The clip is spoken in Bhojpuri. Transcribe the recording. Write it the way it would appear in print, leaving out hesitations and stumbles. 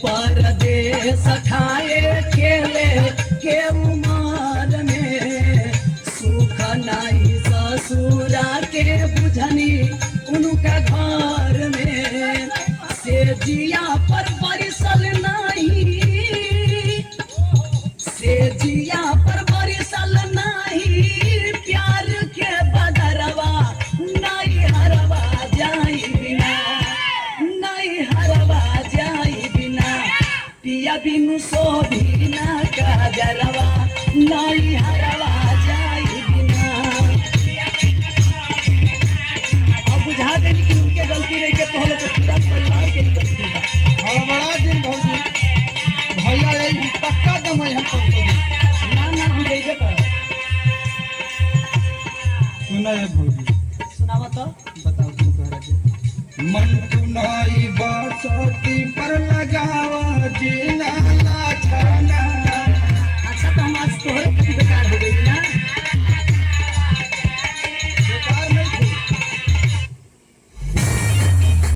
परदेश खाए खेले के उमर में सुख नहीं ससुरा के बुझनी उनका घर में से जिया पर बरिसल नहीं से जिया पर बरिसल नहीं प्यार के बदरवा नहीं हरवा जाई बिना नहीं हरवा जाई बिना पिया बिनु सोभिना का जरवा नहीं हरवा जाई बिना। अब बुझा दे कि उनके गलती नहीं के तो लोग पूरा परिवार के गलती है। और बड़ा दिन भौजी भैया यही पक्का दम है हम ना ना हम जैसे कर सुना है भौजी सुनावा तो बताओ तुम कह रहे मन तू नहीं बात